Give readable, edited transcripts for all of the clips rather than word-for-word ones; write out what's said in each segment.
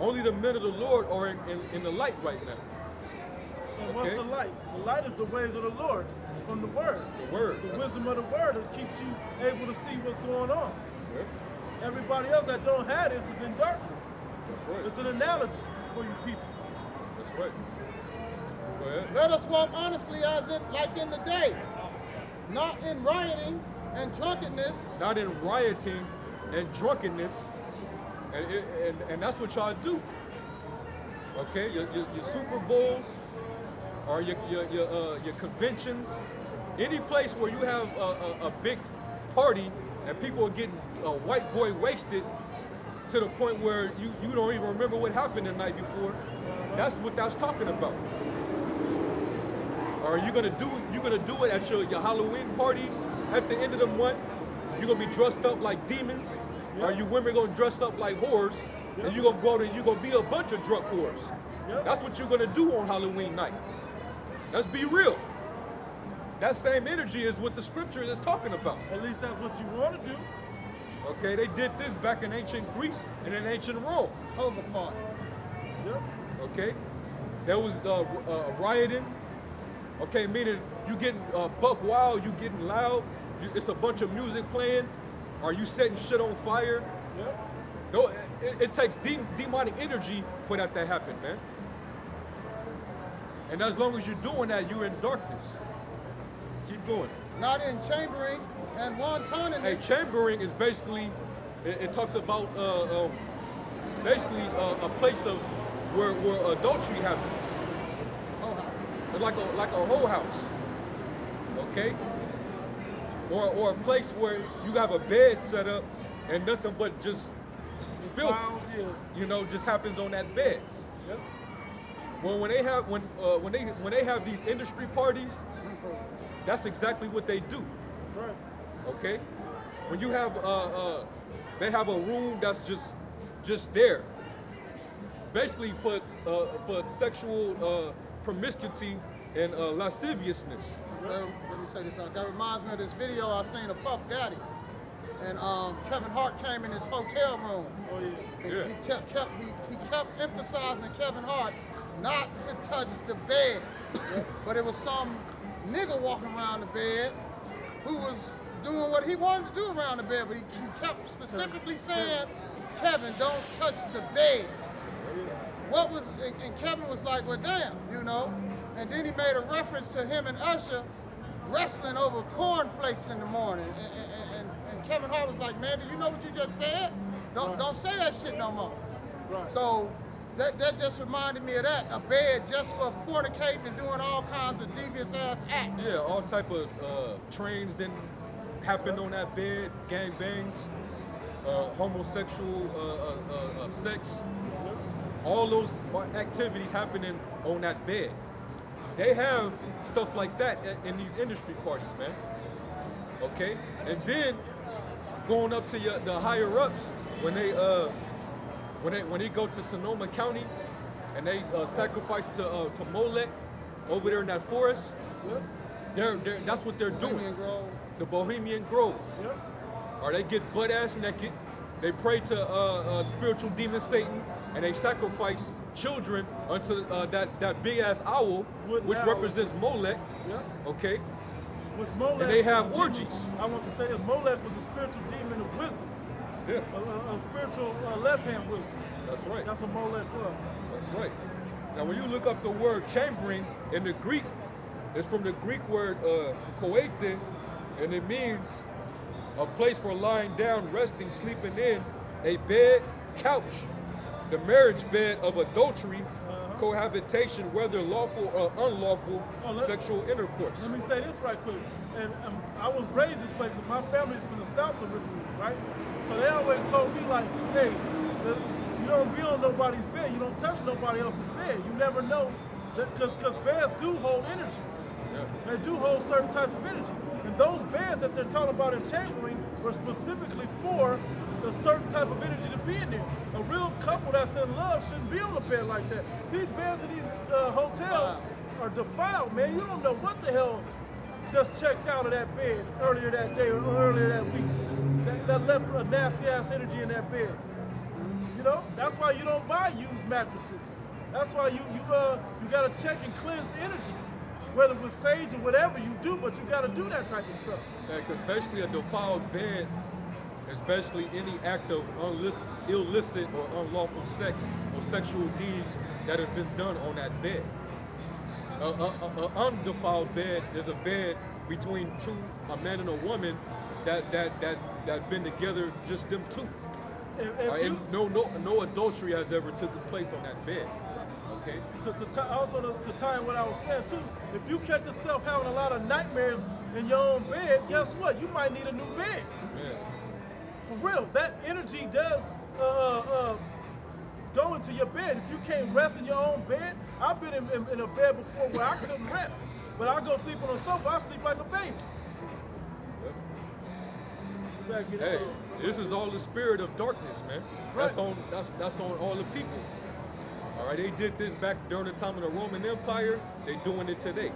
Only the men of the Lord are in the light right now. And what's the light? The light is the ways of the Lord from the Word. The Word. The wisdom of the Word that keeps you able to see what's going on. Yeah. Everybody else that don't have this is in darkness. That's right. It's an analogy for you people. That's right. Go ahead. Let us walk honestly as it like in the day, not in rioting and drunkenness. Not in rioting and drunkenness, and that's what y'all do. Okay, your Super Bowls or your conventions, any place where you have a big party and people are getting white boy wasted to the point where you don't even remember what happened the night before. That's what that's talking about. Or you're gonna do it at your Halloween parties at the end of the month. You're gonna be dressed up like demons, or you women gonna dress up like whores, and you're gonna go out and you're gonna be a bunch of drunk whores. That's what you're gonna do on Halloween night. Let's be real. That same energy is what the scripture is talking about. At least that's what you want to do. Okay, they did this back in ancient Greece and in ancient Rome. Over party. Yep. Okay, there was rioting. Okay, meaning you getting buck wild, you getting loud. It's a bunch of music playing, or you setting shit on fire. Yep. No, it takes demonic energy for that to happen, man. And as long as you're doing that, you're in darkness. Keep going. Not in chambering and wantonness. Hey, chambering is basically, it talks about basically a place of where adultery happens. Oh, house. Like a whole house. Okay? Or a place where you have a bed set up and nothing but just filth, you know, just happens on that bed. Yep. Well, when they have these industry parties, that's exactly what they do. Right. Okay, when you have they have a room that's just there, basically for sexual promiscuity and lasciviousness. Let me say this. That reminds me of this video I seen of Puff Daddy, and Kevin Hart came in his hotel room. Oh yeah. And Yeah. he kept emphasizing to Kevin Hart not to touch the bed, but it was some nigga walking around the bed who was doing what he wanted to do around the bed, but he kept specifically saying, Kevin, don't touch the bed. And Kevin was like, well, damn, you know. And then he made a reference to him and Usher wrestling over cornflakes in the morning. And Kevin Hart was like, man, do you know what you just said? Don't say that shit no more. Right. So that just reminded me of that. A bed just for fornicating and doing all kinds of devious ass acts. Yeah, all type of trains then happened on that bed, gang bangs, homosexual sex. All those activities happening on that bed. They have stuff like that in these industry parties, man. Okay, and then going up to the higher ups when they go to Sonoma County and they sacrifice to Molech over there in that forest. Yes. That's what they're doing. Bohemian Grove. The Bohemian Grove. Yep. Or they get butt ass naked. They pray to spiritual demon Satan, and they sacrifice children unto that big ass owl, which represents Molech. Yeah. Okay. With Molech, And they have orgies. I want to say that Molech was a spiritual demon of wisdom. Yeah. A spiritual left-hand wisdom. That's right. That's what Molech was. That's right. Now, when you look up the word chambering in the Greek, it's from the Greek word pollute, and it means a place for lying down, resting, sleeping in, a bed, couch, the marriage bed of adultery, cohabitation, whether lawful or unlawful sexual intercourse. Let me say this right quick. And I was raised this way because my family's from the South originally, right? So they always told me like, hey, you don't be on nobody's bed. You don't touch nobody else's bed. You never know, because beds do hold energy. They do hold certain types of energy. And those beds that they're talking about in chambering were specifically for a certain type of energy to be in there. A real couple that's in love shouldn't be on a bed like that. These beds in these hotels are defiled, man. You don't know what the hell just checked out of that bed earlier that day or earlier that week. That left a nasty ass energy in that bed. You know, that's why you don't buy mattresses. That's why you gotta check and cleanse energy, whether with sage or whatever you do, but you gotta do that type of stuff. Yeah, because especially a defiled bed, especially any act of illicit or unlawful sex or sexual deeds that have been done on that bed. An undefiled bed is a bed between a man and a woman that been together, just them two. And no adultery has ever taken place on that bed. Okay. To tie in what I was saying too, if you catch yourself having a lot of nightmares in your own bed, guess what? You might need a new bed. Yeah. For real, that energy does go into your bed. If you can't rest in your own bed, I've been in a bed before where I couldn't rest, but I go sleep on the sofa, I sleep like a baby. Yep. Hey, this is all the spirit of darkness, man. Right. That's on all the people. All right, they did this back during the time of the Roman Empire. They doing it today.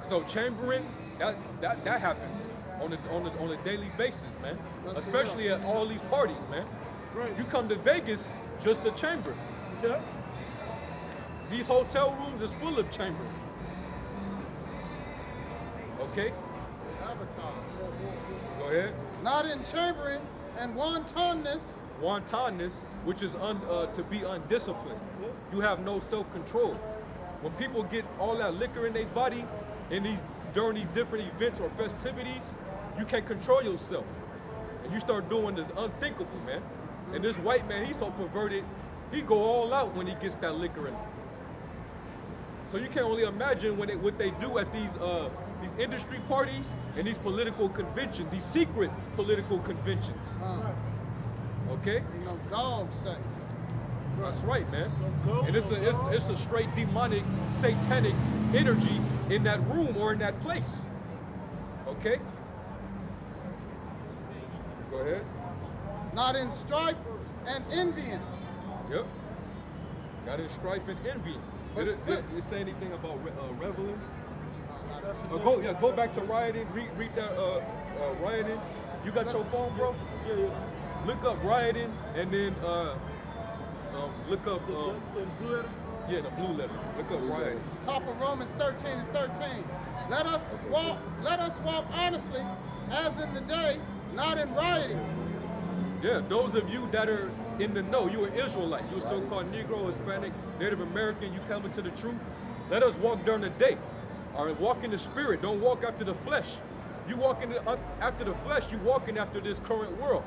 So chambering, that happens on a daily basis, man. Especially at all these parties, man. Right. You come to Vegas just to chamber. Yeah. These hotel rooms is full of chamber. Okay. Go ahead. Not in chambering and wantonness. Wantonness, which is to be undisciplined. You have no self-control. When people get all that liquor in their body during these different events or festivities, you can't control yourself. And you start doing the unthinkable, man. And this white man, he's so perverted, he go all out when he gets that liquor in him. So you can only imagine what they do at these industry parties and these political conventions, these secret political conventions. Okay? Ain't no dog safe. That's right, man. And it's a straight demonic, satanic energy in that room or in that place. Okay? Go ahead. Not in strife and envying. Yep. Got in strife and envying. Did it say anything about revelings? Go back to rioting. Read that rioting. You got your phone, bro? Yeah. Look up rioting and then look up The blue letter? yeah, the blue letter. Look up rioting. Top of Romans 13 and 13. Let us walk honestly as in the day, not in rioting. Yeah, those of you that are in the know, you're an Israelite, you're a so-called Negro, Hispanic, Native American, you come into the truth. Let us walk during the day. All right, walk in the spirit. Don't walk after the flesh. You walk after the flesh, you walking after this current world.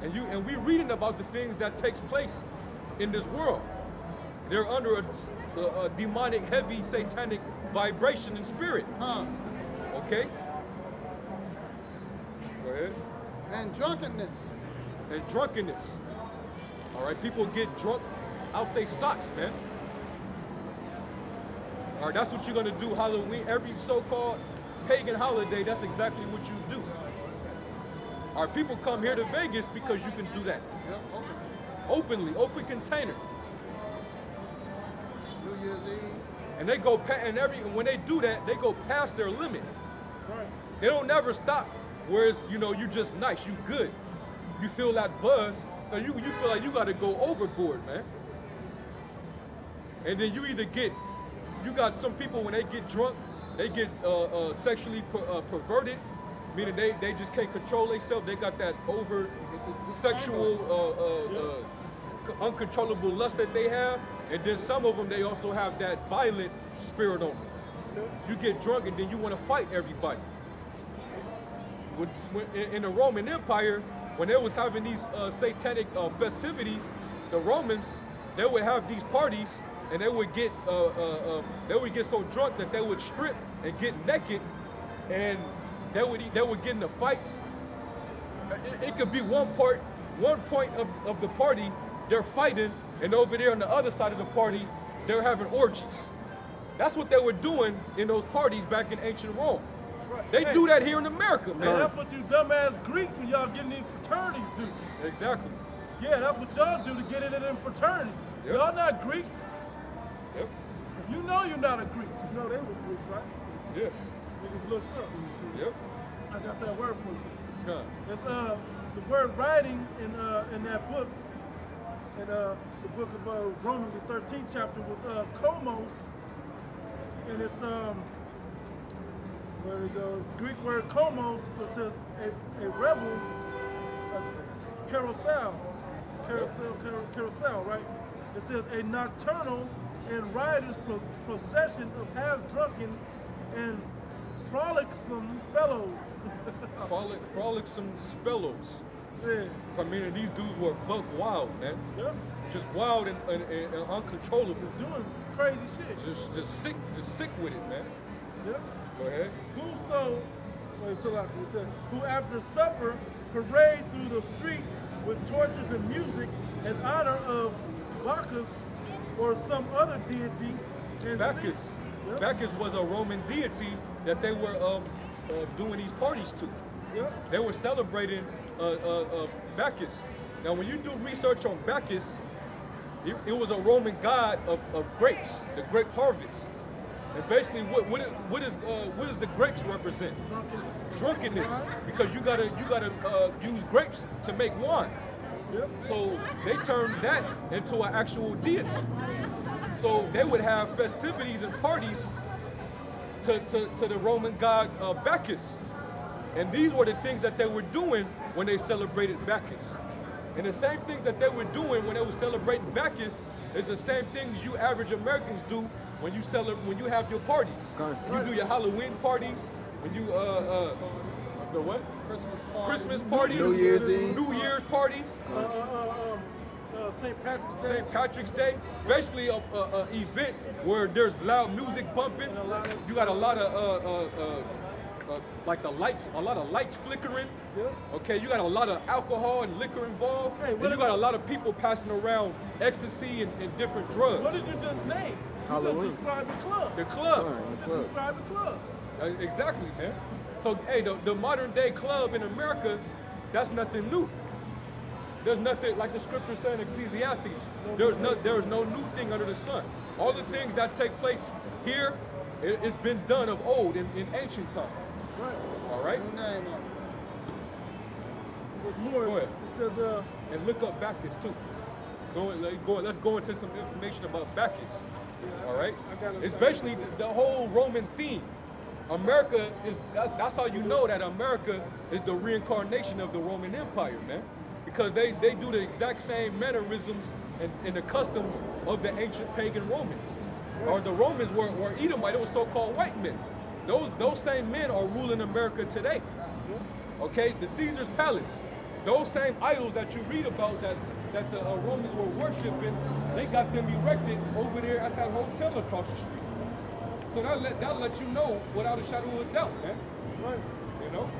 And we reading about the things that takes place in this world. They're under a demonic, heavy, satanic vibration and spirit. Okay? Go ahead. And drunkenness. And drunkenness. All right, people get drunk out their socks, man. All right, that's what you're gonna do Halloween. Every so-called pagan holiday, that's exactly what you do. All right, people come here to Vegas because you can do that. Yep, Openly, open container. New Year's Eve. And they go, when they do that, they go past their limit. Right. They don't never stop. Whereas, you just nice, you good. You feel that buzz, and you feel like you gotta go overboard, man. And then you got some people when they get drunk, they get sexually perverted, meaning they just can't control themselves. They got that over sexual, uncontrollable lust that they have. And then some of them, they also have that violent spirit on them. You get drunk and then you want to fight everybody. In the Roman Empire, when they was having these satanic festivities, the Romans, they would have these parties and they would get so drunk that they would strip and get naked, and they would get into fights. It could be one point of the party they're fighting, and over there on the other side of the party they're having orgies. That's what they were doing in those parties back in ancient Rome. Right. They do that here in America, man. That's what you dumbass Greeks when y'all get in these fraternities do. Exactly. Yeah, that's what y'all do to get into them fraternities. Yep. Y'all not Greeks. Yep. You know you're not a Greek. You know they was Greeks, right? Yeah. Niggas looked up. Yep. I got that word for you. Okay. It's the word writing in that book. in the book of Romans, the 13th chapter, with komos, and it's where it goes, Greek word komos, which says a revel, carousel, right? It says a nocturnal and riotous procession of half-drunken and frolicsome fellows. Frolicsome fellows. Yeah. I mean, these dudes were buck wild, man. Yep. Just wild and uncontrollable. Doing crazy shit. Just sick with it, man. Yep. Go ahead. Who after supper parade through the streets with torches and music in honor of Bacchus or some other deity. And Bacchus. Yep. Bacchus was a Roman deity that they were doing these parties to. Yep. They were celebrating Bacchus. Now, when you do research on Bacchus, it was a Roman god of grapes, the grape harvest. And basically, what does the grapes represent? Drunkenness, because you gotta use grapes to make wine. Yep. So they turned that into an actual deity. So they would have festivities and parties to the Roman god Bacchus. And these were the things that they were doing when they celebrated Bacchus. And the same thing that they were doing when they were celebrating Bacchus is the same things you average Americans do when you have your parties. You do your Halloween parties, when you the what? Christmas parties, New Year's Eve, New Year's parties, St. Patrick's Day. St. Patrick's Day. Basically, a event where there's loud music bumping. You got a lot of like a lot of lights flickering. Yep. Okay, you got a lot of alcohol and liquor involved, Hey, and you got a lot of people passing around ecstasy and different drugs. What did you just name? Halloween. You just described the club. The club. Right, You the just club. described the club. Exactly, man. So, hey, the modern day club in America, that's nothing new. There's nothing, like the scripture said in Ecclesiastes, there's no new thing under the sun. All the things that take place here, it's been done of old in ancient times. Right. All right? Name of There's more. Go ahead. It says, And look up Bacchus too. Let's go into some information about Bacchus. All right? It's basically the whole Roman theme. America that's how you know that America is the reincarnation of the Roman Empire, man. Because they do the exact same mannerisms and the customs of the ancient pagan Romans. Or the Romans were Edomite, it was so-called white men. Those same men are ruling America today. Okay, the Caesar's palace, those same idols that you read about that the Romans were worshiping, they got them erected over there at that hotel across the street. So that'll let you know without a shadow of a doubt, man. right. You know?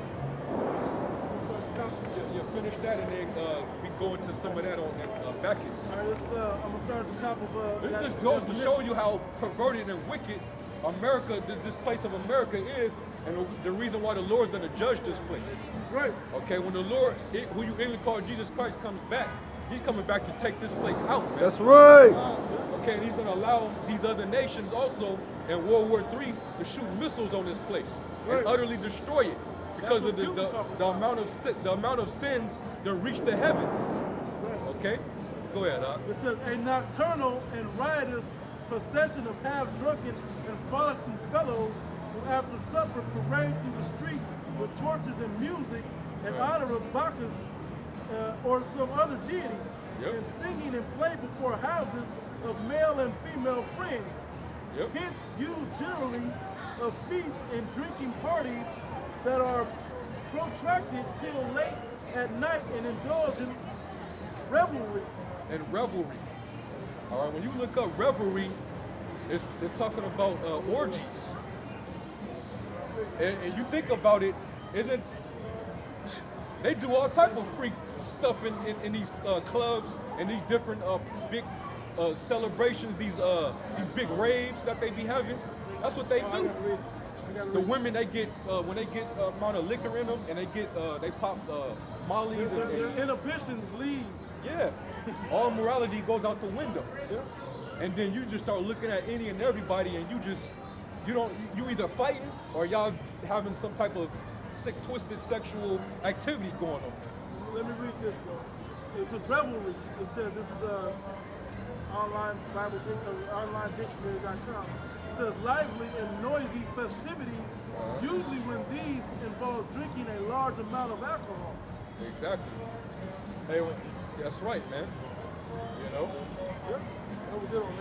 You finish that and then we go into some of that on Bacchus. All right, I'm going to start at the top of This that just goes to definition. show you how perverted and wicked America, this place of America is, and the reason why the Lord's going to judge this place. Right. Okay, when the Lord, who you really call Jesus Christ, comes back, he's coming back to take this place out, man. That's right. Okay, and he's going to allow these other nations also in World War III to shoot missiles on this place Right. and utterly destroy it because That's of what people talk the about. amount of sins that reach the heavens. Right. Okay, go ahead, It says a nocturnal and riotous procession of half-drunken and frolicsome fellows who after supper parade through the streets with torches and music in honor of Bacchus or some other deity, Yep. and singing and play before houses of male and female friends. Yep. Hence, used generally of feasts and drinking parties that are protracted till late at night and indulge in revelry. And revelry. All right, when you look up revelry, it's talking about orgies. And you think about it, they do all type of freak stuff in these clubs and these different big celebrations, these big raves that they be having. That's what they do. The women, they get when they get amount of liquor in them, and they pop mollies. Their inhibitions leave. Yeah, all morality goes out the window. And then you just start looking at any and everybody, and you either fighting or y'all having some type of sick, twisted sexual activity going on. Let me read this, bro. It's a revelry. It says this is online online dictionary.com. It says lively and noisy festivities, usually when these involve drinking a large amount of alcohol. Exactly. Hey, that's right, man. You know? Yep. That was it on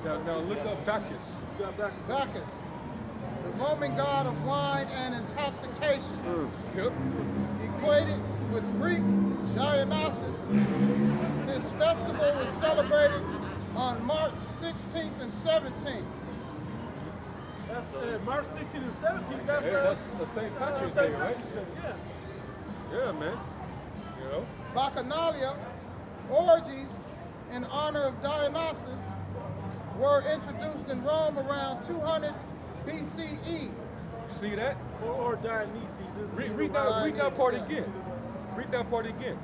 that. Now look up Bacchus. You got Bacchus. Bacchus, the Roman god of wine and intoxication, Yep. equated with Greek Dionysus. His festival was celebrated on March 16th and 17th. That's March 16th and 17th. Hey, that's the St. Patrick's Day, right? Yeah. Yeah, man. You know? Bacchanalia, orgies in honor of Dionysus, were introduced in Rome around 200 BCE. See that? Or Dionysus. Read that part again. Read that part again.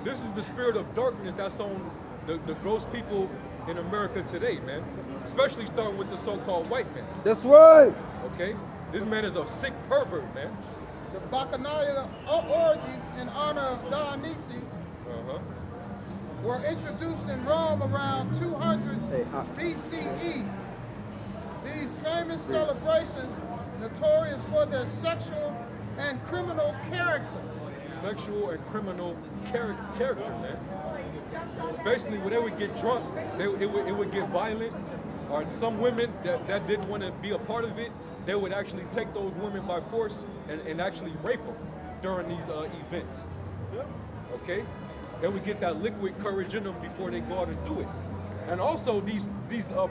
This is the spirit of darkness that's on the gross people in America today, man. Especially starting with the so-called white man. That's right. Okay? This man is a sick pervert, man. The Bacchanalia orgies in honor of Dionysus were introduced in Rome around 200 BCE. These famous celebrations, notorious for their sexual and criminal character. Sexual and criminal character, man. Basically, when they would get drunk, it would get violent. Or some women that didn't want to be a part of it, they would actually take those women by force and actually rape them during these events. Okay? They would get that liquid courage in them before they go out and do it. And also these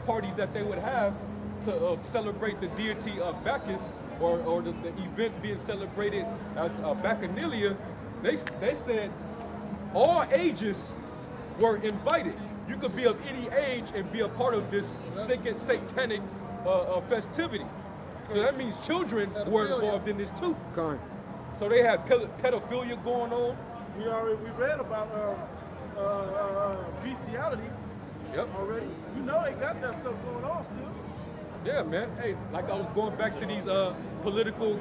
parties that they would have to celebrate the deity of Bacchus, or the event being celebrated as Bacchanalia, they said all ages were invited. You could be of any age and be a part of this satanic festivity. So that means children were involved in this too. So they had pedophilia going on. We read about bestiality. Yep. Already. You know they got that stuff going on still. Yeah, man. Hey, like I was going back to these political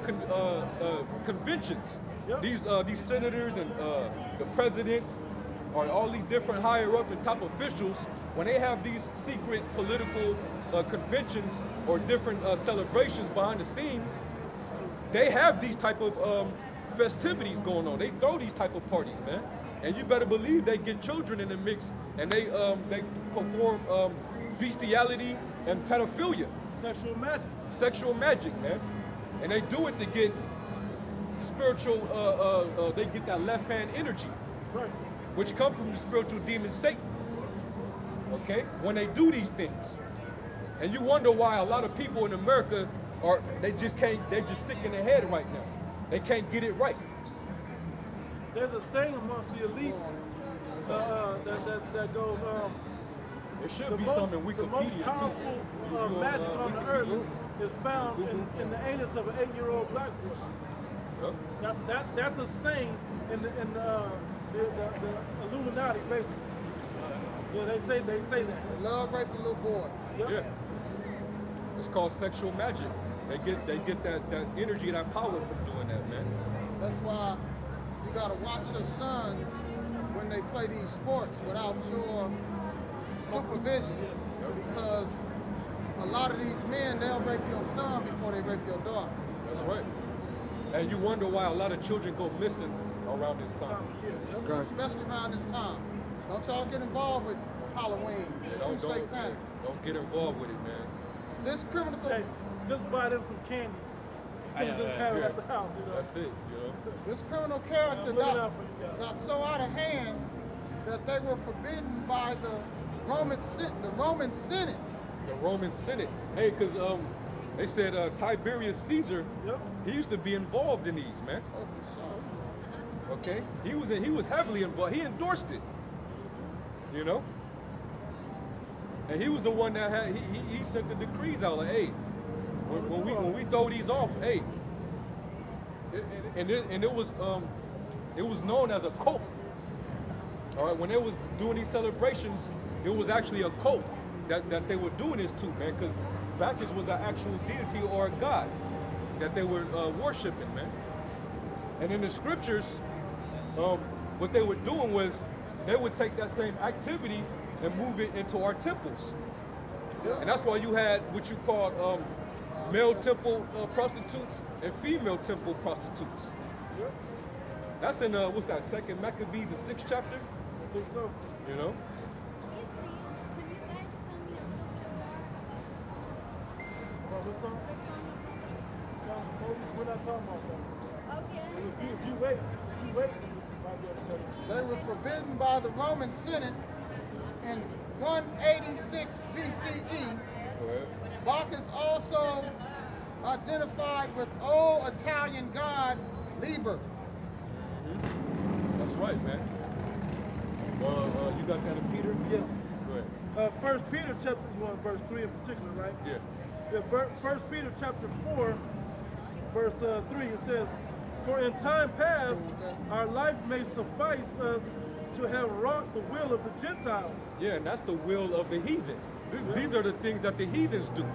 conventions. Yep. These senators and the presidents, or all these different higher up and top officials, when they have these secret political conventions or different celebrations behind the scenes, they have these type of festivities going on. They throw these type of parties, man. And you better believe they get children in the mix, and they perform bestiality and pedophilia. Sexual magic, man. And they do it to get spiritual, they get that left hand energy. Right. Which come from the spiritual demon Satan. Okay? When they do these things. And you wonder why a lot of people in America they're just sick in their head right now. They can't get it right. There's a saying amongst the elites that goes, there should be some in Wikipedia. The most powerful magic on the earth is found in the anus of an 8-year-old black boy. Yep. That's a saying in the Illuminati, basically. Yeah, they say that. They love raping little boys. Yep. Yeah. It's called sexual magic. They get that energy, that power from doing that, man. That's why you gotta watch your sons when they play these sports without your supervision. Because a lot of these men, they'll rape your son before they rape your daughter. That's right. And you wonder why a lot of children go missing around this time. Especially around this time. Don't y'all get involved with Halloween. It's too satanic. Don't get involved with it, man. This criminal... Hey, just buy them some candy. Just have it at the house, you know. That's it, you know. This criminal character got so out of hand that they were forbidden by the Roman Senate. The Roman Senate. Hey, because they said Tiberius Caesar, he used to be involved in these, man. Oh, for sure. Okay? He was heavily involved. He endorsed it. You know? And he was the one that had he sent the decrees out like, hey, when we throw these off, hey. It was known as a cult. All right, when they was doing these celebrations, it was actually a cult that they were doing this to, man, because Bacchus was an actual deity or a god that they were worshiping, man. And in the scriptures, what they were doing was they would take that same activity and move it into our temples. And that's why you had what you called male temple prostitutes and female temple prostitutes. That's in, what's that, 2nd Maccabees, the 6th chapter? I think so. You know? Well, this song? Sounds Moses, we're not talking about that. Okay. If you wait, might be able to tell you. They were forbidden by the Roman Senate in 186 BCE. Bacchus also identified with old Italian god Liber. That's right, man. You got that in Peter? Yeah. Go ahead. 1 Peter chapter, you want verse 3 in particular, right? Yeah. Yeah, 1 Peter chapter 4, verse 3, it says, "For in time past, our life may suffice us to have wrought the will of the Gentiles." Yeah, and that's the will of the heathen. These are the things that the heathens do.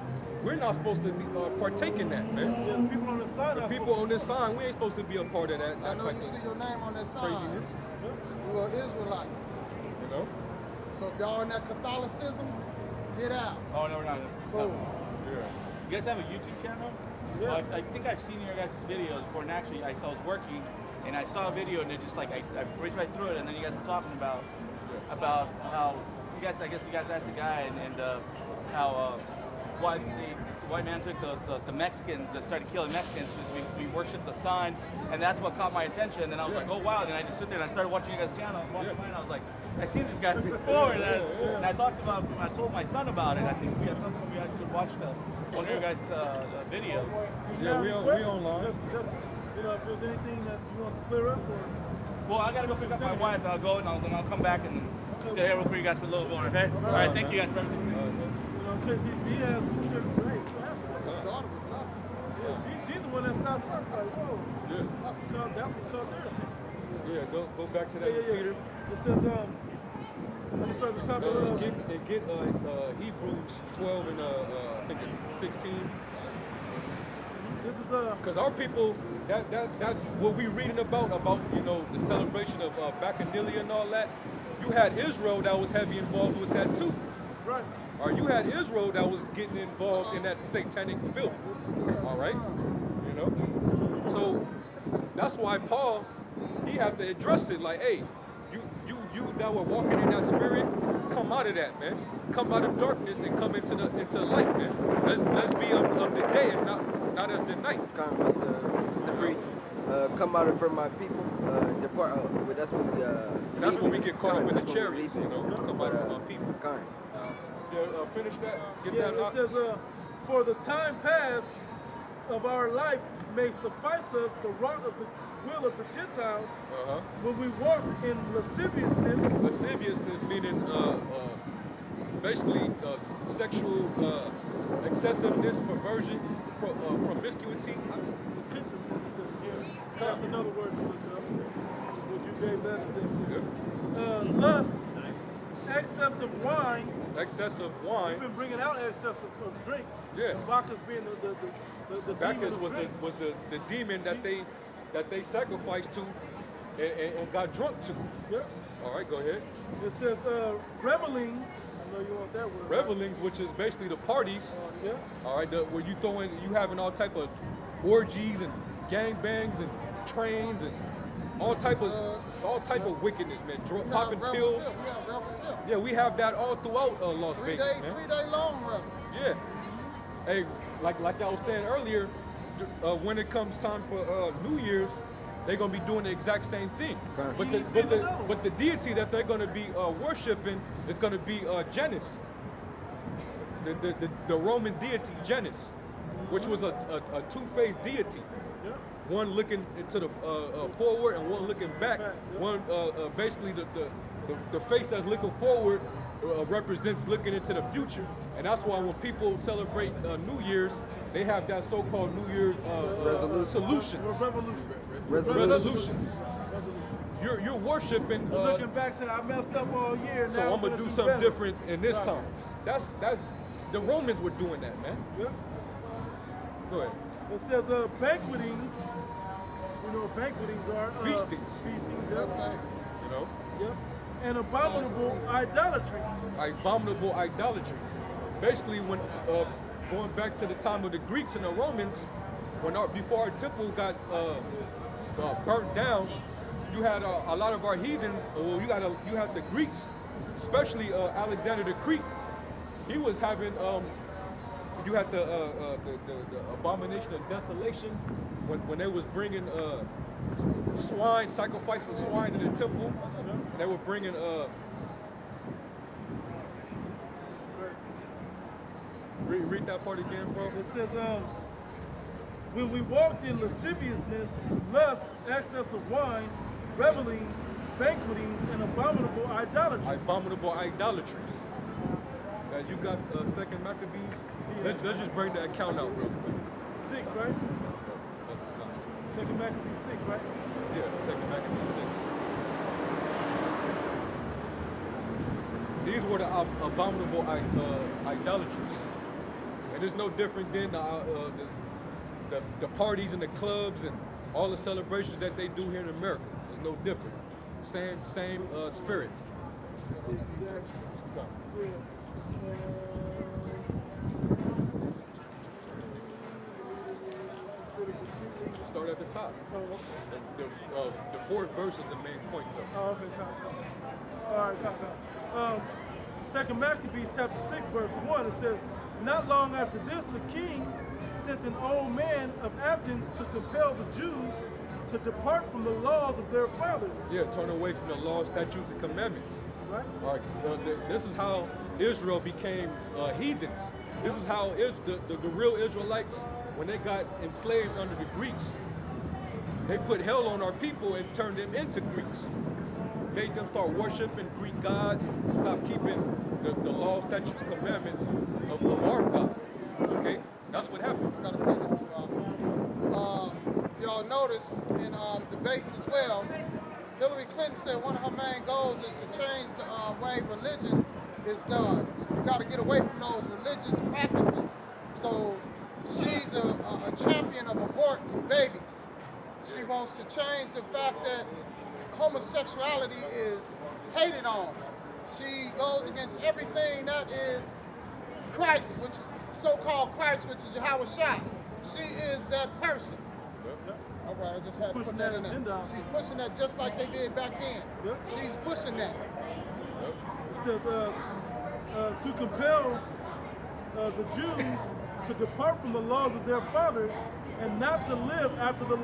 We're not supposed to be, partake in that, man. Yeah, the people on this side. The people on this sign, we ain't supposed to be a part of that, I that know type you of see your name on that sign. craziness. You are Israelite. You know? So if y'all in that Catholicism, get out. Oh, no, we're not. Boom. Yeah. You guys have a YouTube channel? Yeah. Well, I think I've seen your guys' videos before, and actually I was working, and I saw a video, and it just like, I reached right through it, and then you guys were talking about how, you guys, I guess you guys asked the guy, and how, why the white man took the Mexicans that started killing Mexicans because we worship the sign, and that's what caught my attention. And then I was like, oh wow! Then I just sit there and I started watching you guys' channel. Watching mine, I was like, I've seen these guys before, and I talked about, I told my son about it. I think we had something we could watch one of your guys' videos. Yeah, we online. Just, you know, if there's anything that you want to clear up, or Well, I gotta go pick up my wife. I'll go and then I'll come back and say hey for you guys for a little more. Okay? All right. Thank you guys for everything. you know, in case he has certain, hey, His daughter was tough. yeah, she's the one that stopped first. Like, whoa, Yeah. that's what caught their attention. Yeah, go back to that, Yeah. Peter. It says, let me start at the top of Get Hebrews 12 and I think it's 16. this is Because our people, that's what we reading about, you know, the celebration of Bacchanalia and all that. You had Israel that was heavy involved with that too. right. Or you had Israel that was getting involved in that satanic filth. All right? You know? So that's why Paul, he had to address it like, hey, you that were walking in that spirit, come out of that, man. Come out of darkness and come into light, man. Let's be of the day and not as the night. Mr. Free, come out from my people, depart. But That's when we get caught up in the chariots, you know. Come out of my people. Yeah, finish that. Get Yeah, that it out. says, for the time past of our life may suffice us the wrought of the will of the Gentiles when we walked in lasciviousness. Lasciviousness meaning basically sexual excessiveness, perversion, promiscuity. Pretentiousness is in here. That's another word to look up. Would you gave that a definition? Lust, excess of wine. Excessive We've wine. been bringing out excess of drink. Yeah. Bacchus being the Bacchus demon was of drink. the demon that they sacrificed to and got drunk to. Yep. All right, go ahead. It says revelings. I know you want that word. Revelings, which is basically the parties. Yeah. All right, where you having all type of orgies and gangbangs and trains and all type of wickedness, man. Popping pills. Yeah, we have that all throughout Las Vegas, man. 3 day long run. Yeah. Hey, like I was saying earlier, when it comes time for New Year's, they're gonna be doing the exact same thing. But the deity that they're gonna be worshiping is gonna be Janus, the Roman deity Janus, which was a two-faced deity. Yeah. One looking into the forward and one looking back. Yeah. One basically the face that's looking forward represents looking into the future, and that's why when people celebrate New Year's, they have that so-called New Year's solutions. Resolutions. You're worshiping. Looking back, saying I messed up all year. So now I'm gonna do something better. different in this Right. time. That's the Romans were doing that, man. Yeah. Go ahead. It says banquetings. You know what banquetings are? Feastings. Feastings, yeah. No. Yep. And abominable idolatries. Abominable idolatries. Basically, when going back to the time of the Greeks and the Romans, before our temple got burnt down, you had a lot of our heathens. Well, you had the Greeks, especially Alexander the Greek. He was having you had the abomination of desolation when they was bringing swine, sacrificing swine in the temple. And they were bringing read that part again, bro. It says, when we walked in lasciviousness, lust, excess of wine, revelings, banquetings, and abominable idolatries. Abominable idolatries. You got 2nd Maccabees? Yeah. Let's just bring the account out real quick. 6, right? 2nd Maccabees 6, right? Yeah, 2nd Maccabees 6. These were the abominable idolatries. And it's no different than the parties and the clubs and all the celebrations that they do here in America. It's no different. Same spirit. Exactly. Start at the top. The 4th verse is the main point, though. Oh, okay, come. All right, come. 2nd Maccabees chapter 6, verse 1, it says, not long after this, the king sent an old man of Athens to compel the Jews to depart from the laws of their fathers. Yeah, turn away from the laws, statutes, and commandments. Right? All right, this is how Israel became heathens. This is how the real Israelites, when they got enslaved under the Greeks, they put hell on our people and turned them into Greeks. Made them start worshiping Greek gods and stop keeping the law, statutes, commandments of our God. Okay? That's what happened. I gotta say this to y'all. If y'all notice in debates as well, Hillary Clinton said one of her main goals is to change the way religion is done. So you gotta get away from those religious practices. So she's a champion of aborting babies. She wants to change the fact that homosexuality is hated on. She goes against everything that is Christ, which is so-called Christ, which is Yahweh Shai. She is that person. Yep. All right, I just had to Pushing put that that in there. agenda. She's pushing that just like they did back then. Yep. She's pushing that. It says, to compel the Jews to depart from the laws of their fathers and not to live after the law